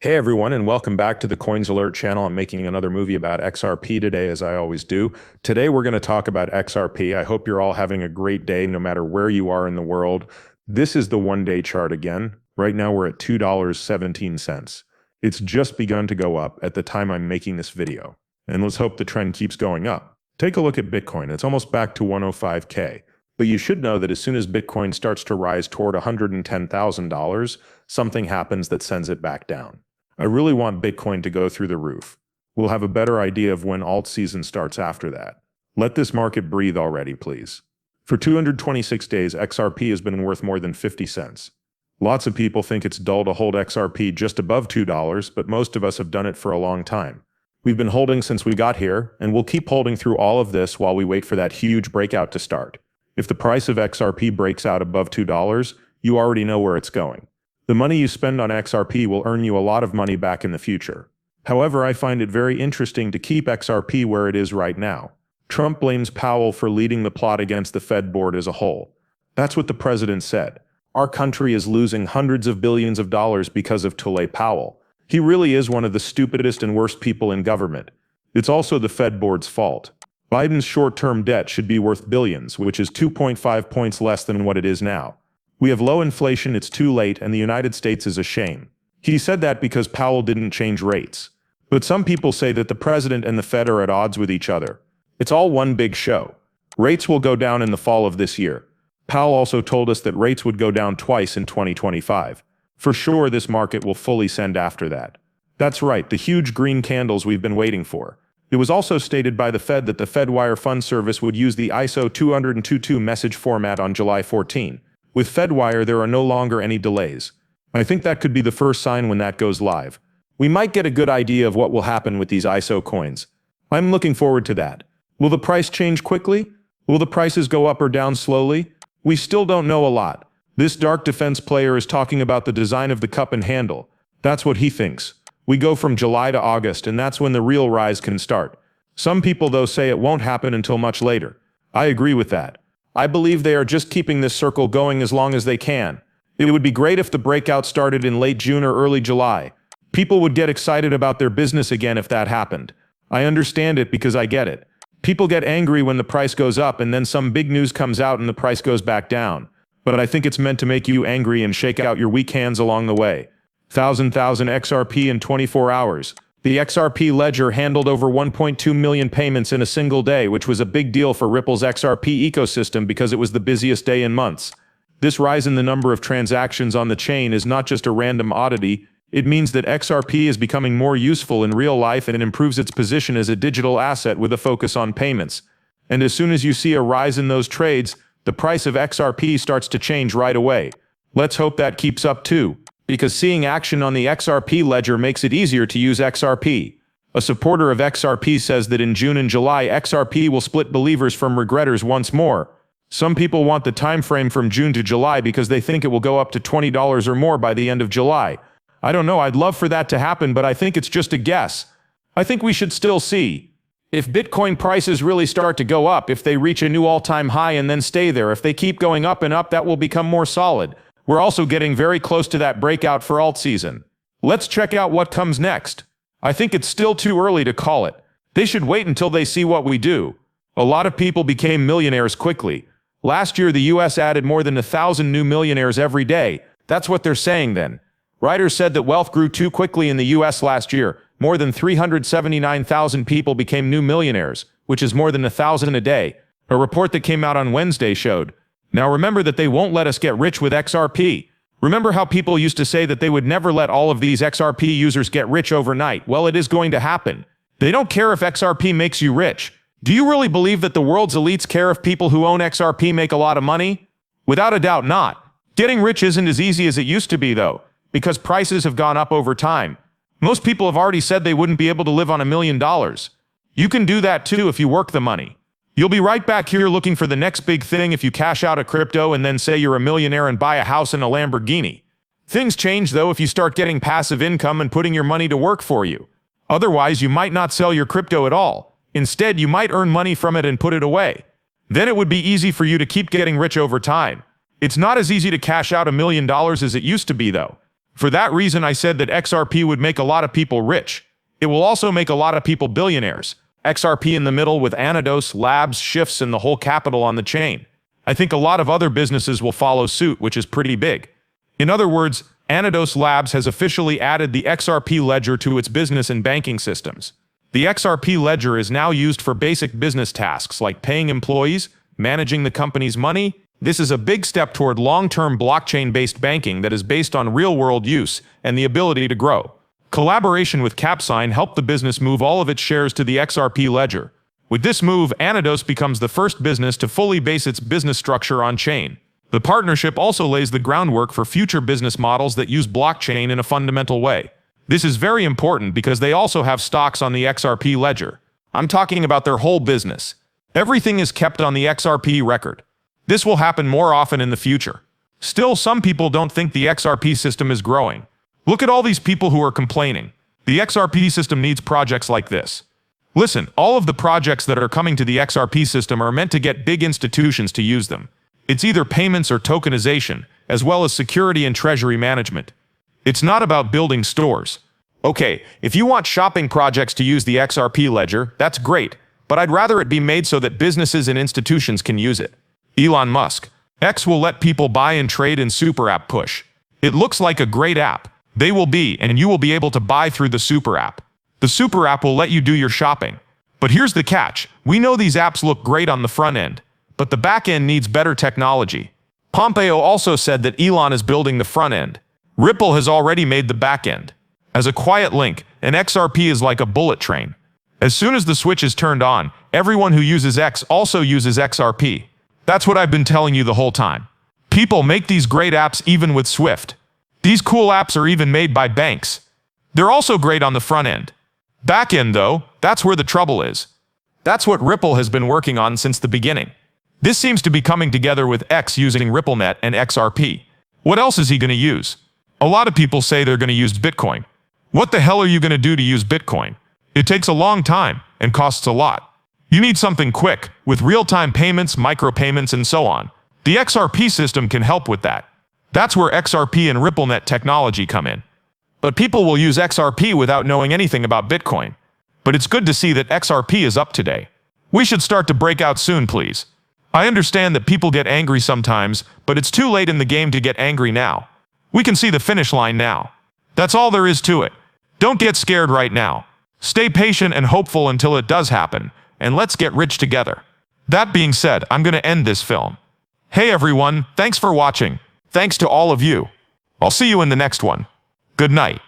Hey everyone, and welcome back to the Coins Alert channel. I'm making another movie about XRP today, as I always do. Today we're going to talk about XRP. I hope you're all having a great day, no matter where you are in the world. This is the one-day chart again. Right now we're at $2.17. It's just begun to go up at the time I'm making this video. And let's hope the trend keeps going up. Take a look at Bitcoin. It's almost back to 105K. But you should know that as soon as Bitcoin starts to rise toward $110,000, something happens that sends it back down. I really want Bitcoin to go through the roof. We'll have a better idea of when alt season starts after that. Let this market breathe already, please. For 226 days, XRP has been worth more than 50 cents. Lots of people think it's dull to hold XRP just above $2, but most of us have done it for a long time. We've been holding since we got here, and we'll keep holding through all of this while we wait for that huge breakout to start. If the price of XRP breaks out above $2, you already know where it's going. The money you spend on XRP will earn you a lot of money back in the future. However, I find it very interesting to keep XRP where it is right now. Trump blames Powell for leading the plot against the Fed board as a whole. That's what the president said. Our country is losing hundreds of billions of dollars because of Powell. He really is one of the stupidest and worst people in government. It's also the Fed board's fault. Biden's short-term debt should be worth billions, which is 2.5 points less than what it is now. We have low inflation, it's too late, and the United States is a shame. He said that because Powell didn't change rates. But some people say that the president and the Fed are at odds with each other. It's all one big show. Rates will go down in the fall of this year. Powell also told us that rates would go down twice in 2025. For sure, this market will fully send after that. That's right, the huge green candles we've been waiting for. It was also stated by the Fed that the FedWire Fund Service would use the ISO 20022 message format on July 14. With FedWire, there are no longer any delays. I think that could be the first sign when that goes live. We might get a good idea of what will happen with these ISO coins. I'm looking forward to that. Will the price change quickly? Will the prices go up or down slowly? We still don't know a lot. This dark defense player is talking about the design of the cup and handle. That's what he thinks. We go from July to August, and that's when the real rise can start. Some people, though, say it won't happen until much later. I agree with that. I believe they are just keeping this circle going as long as they can. It would be great if the breakout started in late June or early July. People would get excited about their business again if that happened. I understand it because I get it. People get angry when the price goes up and then some big news comes out and the price goes back down. But I think it's meant to make you angry and shake out your weak hands along the way. 1,000 XRP in 24 hours. The XRP ledger handled over 1.2 million payments in a single day, which was a big deal for Ripple's XRP ecosystem because it was the busiest day in months. This rise in the number of transactions on the chain is not just a random oddity, it means that XRP is becoming more useful in real life and it improves its position as a digital asset with a focus on payments. And as soon as you see a rise in those trades, the price of XRP starts to change right away. Let's hope that keeps up too, because seeing action on the XRP ledger makes it easier to use XRP. A supporter of XRP says that in June and July, XRP will split believers from regretters once more. Some people want the time frame from June to July because they think it will go up to $20 or more by the end of July. I don't know, I'd love for that to happen, but I think it's just a guess. I think we should still see. If Bitcoin prices really start to go up, if they reach a new all-time high and then stay there, if they keep going up and up, that will become more solid. We're also getting very close to that breakout for alt season. Let's check out what comes next. I think it's still too early to call it. They should wait until they see what we do. A lot of people became millionaires quickly. Last year, the US added more than 1,000 new millionaires every day. That's what they're saying then. Writers said that wealth grew too quickly in the US last year. More than 379,000 people became new millionaires, which is more than 1,000 a day. A report that came out on Wednesday showed. Now remember that they won't let us get rich with XRP. Remember how people used to say that they would never let all of these XRP users get rich overnight? Well, it is going to happen. They don't care if XRP makes you rich. Do you really believe that the world's elites care if people who own XRP make a lot of money? Without a doubt not. Getting rich isn't as easy as it used to be though, because prices have gone up over time. Most people have already said they wouldn't be able to live on $1 million. You can do that too if you work the money. You'll be right back here looking for the next big thing if you cash out a crypto and then say you're a millionaire and buy a house and a Lamborghini. Things change though if you start getting passive income and putting your money to work for you. Otherwise, you might not sell your crypto at all. Instead, you might earn money from it and put it away. Then it would be easy for you to keep getting rich over time. It's not as easy to cash out $1 million as it used to be though. For that reason, I said that XRP would make a lot of people rich. It will also make a lot of people billionaires. XRP in the middle with Anados, Labs, Shifts, and the whole capital on the chain. I think a lot of other businesses will follow suit, which is pretty big. In other words, Anados Labs has officially added the XRP ledger to its business and banking systems. The XRP ledger is now used for basic business tasks like paying employees, managing the company's money. This is a big step toward long-term blockchain-based banking that is based on real-world use and the ability to grow. Collaboration with Capsign helped the business move all of its shares to the XRP ledger. With this move, Anados becomes the first business to fully base its business structure on-chain. The partnership also lays the groundwork for future business models that use blockchain in a fundamental way. This is very important because they also have stocks on the XRP ledger. I'm talking about their whole business. Everything is kept on the XRP record. This will happen more often in the future. Still, some people don't think the XRP system is growing. Look at all these people who are complaining. The XRP system needs projects like this. Listen, all of the projects that are coming to the XRP system are meant to get big institutions to use them. It's either payments or tokenization, as well as security and treasury management. It's not about building stores. Okay, if you want shopping projects to use the XRP ledger, that's great, but I'd rather it be made so that businesses and institutions can use it. Elon Musk. X will let people buy and trade in Super App Push. It looks like a great app. They will be, and you will be able to buy through the Super App. The Super App will let you do your shopping. But here's the catch. We know these apps look great on the front end, but the back end needs better technology. Pompeo also said that Elon is building the front end. Ripple has already made the back end. As a quiet link, an XRP is like a bullet train. As soon as the switch is turned on, everyone who uses X also uses XRP. That's what I've been telling you the whole time. People make these great apps even with Swift. These cool apps are even made by banks. They're also great on the front end. Back end, though, that's where the trouble is. That's what Ripple has been working on since the beginning. This seems to be coming together with X using RippleNet and XRP. What else is he going to use? A lot of people say they're going to use Bitcoin. What the hell are you going to do to use Bitcoin? It takes a long time and costs a lot. You need something quick, with real-time payments, micropayments, and so on. The XRP system can help with that. That's where XRP and RippleNet technology come in. But people will use XRP without knowing anything about Bitcoin. But it's good to see that XRP is up today. We should start to break out soon, please. I understand that people get angry sometimes, but it's too late in the game to get angry now. We can see the finish line now. That's all there is to it. Don't get scared right now. Stay patient and hopeful until it does happen, and let's get rich together. That being said, I'm going to end this film. Hey everyone, thanks for watching. Thanks to all of you. I'll see you in the next one. Good night.